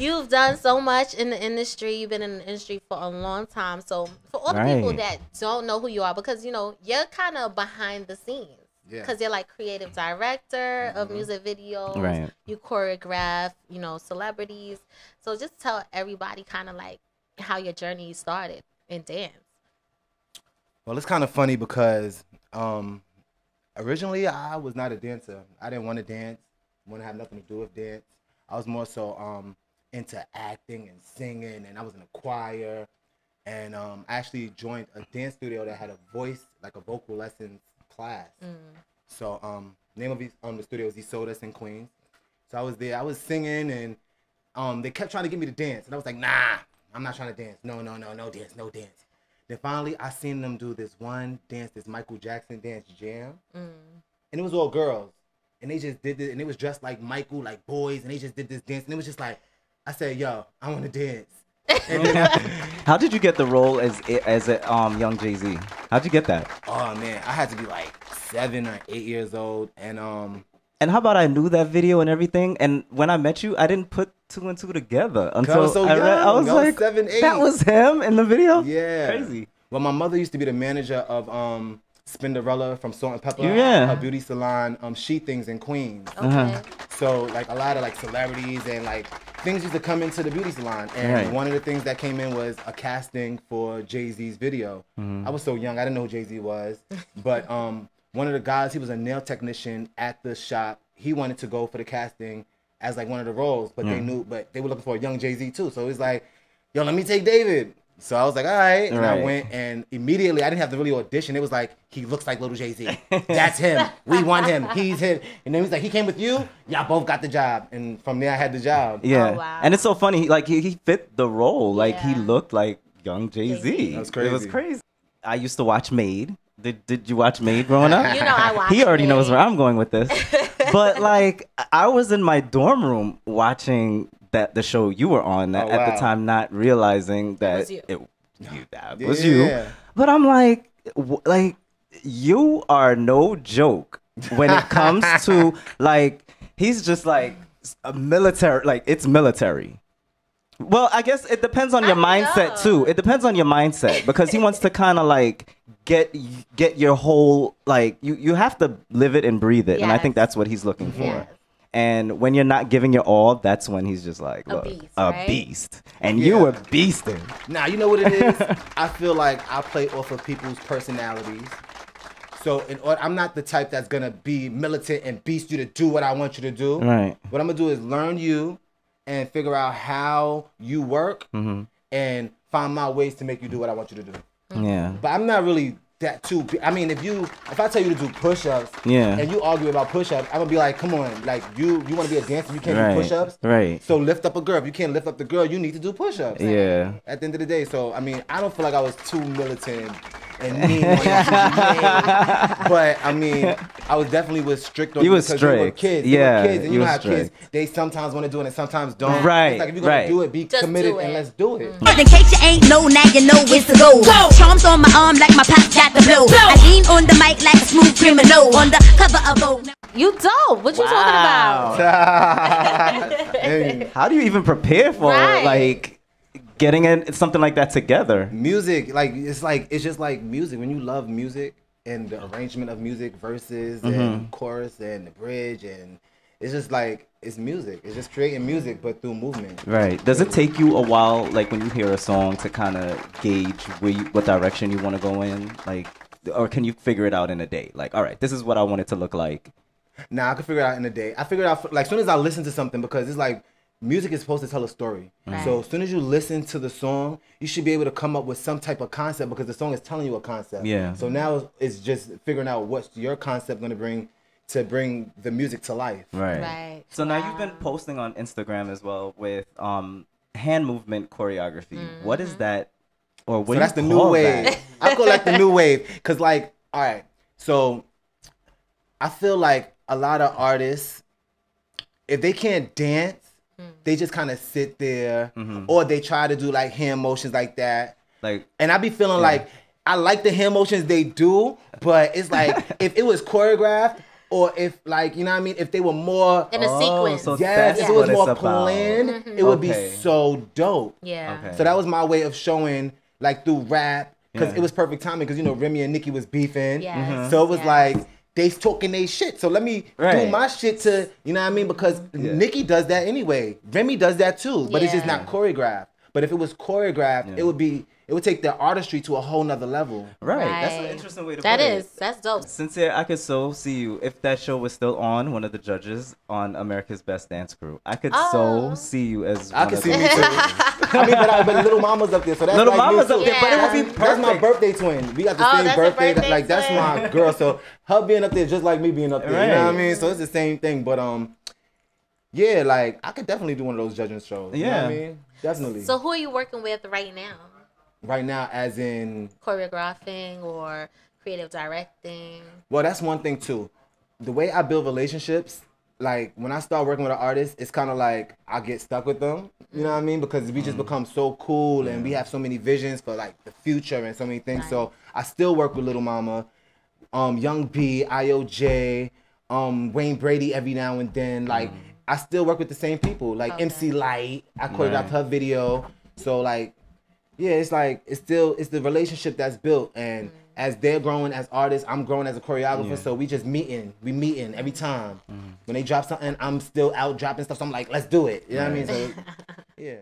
you've done so much in the industry. You've been in the industry for a long time. So for all the people that don't know who you are, because you know you're kind of behind the scenes. Yeah. Because you're like creative director of music videos. Right. You choreograph, you know, celebrities. So just tell everybody kind of like how your journey started in dance. Well, it's kind of funny because originally I was not a dancer. I didn't want to dance. Want to have nothing to do with dance. I was more so into acting and singing, and I was in a choir. And I actually joined a dance studio that had a voice, like a vocal lessons class. So name of the studio was Isodas in Queens. So I was there. I was singing, and they kept trying to get me to dance, and I was like, nah, I'm not trying to dance. No dance, no dance. Then finally, I seen them do this one dance, this Michael Jackson dance jam, and it was all girls, and they just did it, and it was dressed like Michael, like boys, and they just did this dance, and it was just like, I said, yo, I want to dance. How did you get the role as a young Jay-Z? How'd you get that? Oh man, I had to be like 7 or 8 years old, and how about I knew that video and everything, and when I met you, I didn't put 2 and 2 together until I was like 7, 8. That was him in the video. Yeah, crazy. Well, my mother used to be the manager of Spinderella from Salt and Pepper. Yeah, her beauty salon, She Things in Queens. Okay. So like a lot of like celebrities and like things used to come into the beauty salon, and one of the things that came in was a casting for Jay-Z's video. I was so young, I didn't know who Jay-Z was, but one of the guys, he was a nail technician at the shop. He wanted to go for the casting as like one of the roles, but they were looking for a young Jay-Z too. So it was like, yo, let me take David. So I was like, all right. And I went, and immediately I didn't have to really audition. It was like, he looks like little Jay-Z. That's him. We want him. He's him. And then he's like, he came with you. Y'all both got the job. And from there I had the job. Yeah. Oh, wow. And it's so funny. Like he fit the role. Like he looked like young Jay-Z. That was crazy. It was crazy. I used to watch Made. Did you watch Made growing up? You know I watched He already Made. knows where I'm going with this. But like I was in my dorm room watching the show you were on at the time, not realizing that that was you. But I'm like you are no joke when it comes to like he's just like a military, like it's military. Well, I guess it depends on your mindset too. It depends on your mindset because he wants to kind of like get your whole like you have to live it and breathe it, and I think that's what he's looking for. Yes. And when you're not giving your all, that's when he's just like, look, a beast. And you were beasting. Now, you know what it is? I feel like I play off of people's personalities. So I'm not the type that's going to be militant and beast you to do what I want you to do. Right. What I'm going to do is learn you and figure out how you work and find my ways to make you do what I want you to do. Yeah. But I'm not really that too. I mean, if I tell you to do push-ups and you argue about push-ups, I'm gonna be like, come on, like you want to be a dancer, you can't do push-ups. Right. So lift up a girl. If you can't lift up the girl, you need to do push-ups. Yeah. At the end of the day, so I mean, I don't feel like I was too militant and mean on that. But I mean, I was definitely strict on you because strict. They were kids. Yeah. They were kids, and you know how strict. kids, they sometimes want to do it and sometimes don't. Right. It's like if you're gonna do it, be Just committed do it. and let's do it. In case you ain't know, now you know it's the go. Charms on my arm like my pop got the blow. I lean on the mic like a smooth criminal on the cover of Vogue. You dope. What you talking about? How do you even prepare for like getting something like that together? Music, it's just like music. When you love music and the arrangement of music, verses and chorus and the bridge, and it's just like it's music. It's just creating music, but through movement. Right. Does it take you a while, like when you hear a song, to kind of gauge what direction you want to go in, like, or can you figure it out in a day? Like, all right, this is what I want it to look like. Nah, I can figure it out in a day. I figure it out like as soon as I listen to something, because it's like music is supposed to tell a story. Right. So as soon as you listen to the song, you should be able to come up with some type of concept because the song is telling you a concept. Yeah. So now it's just figuring out what's your concept going to bring the music to life. Right. Right. So now you've been posting on Instagram as well with hand movement choreography. What is that? Or what? So that's the new wave. I call that the new wave because, like, all right. So I feel like a lot of artists, if they can't dance, they just kind of sit there, or they try to do like hand motions like that. Like, and I be feeling like I like the hand motions they do, but it's like if it was choreographed, or if like, you know what I mean, if they were more in a sequence. So yes, if it was more planned, it would be so dope. Yeah. Okay. So that was my way of showing like through rap, because it was perfect timing, because you know Remy and Nicki was beefing. Yes. So it was like they talking they shit. So let me do my shit to, you know what I mean? Because Nicki does that anyway. Remy does that too, but it's just not choreographed. But if it was choreographed, it would take their artistry to a whole nother level. Right. That's an interesting way to put it. That is. That's dope. Sincere, I could so see you, if that show was still on, one of the judges on America's Best Dance Crew. I could so see you as I could see me too. I mean, but Little Mama's up there, so that's Little like Mama's me up too. there, but it would be perfect. That's my birthday twin. We got the same birthday. Like that's my girl. So her being up there just like me being up there. You know what I mean? So it's the same thing. But yeah, like I could definitely do one of those judging shows. You know what I mean? Definitely. So who are you working with right now? Right now, as in choreographing or creative directing? Well, that's one thing too. The way I build relationships, like when I start working with an artist, it's kind of like I get stuck with them. You know what I mean? Because we just become so cool and we have so many visions for like the future and so many things. So I still work with Little Mama, Young B, IOJ, Wayne Brady every now and then. Like I still work with the same people. Like MC Light, I choreographed her video. So like, yeah, it's like it's the relationship that's built, and as they're growing as artists, I'm growing as a choreographer. So we meeting every time. When they drop something, I'm still out dropping stuff. So I'm like, let's do it. You know what I mean? So yeah.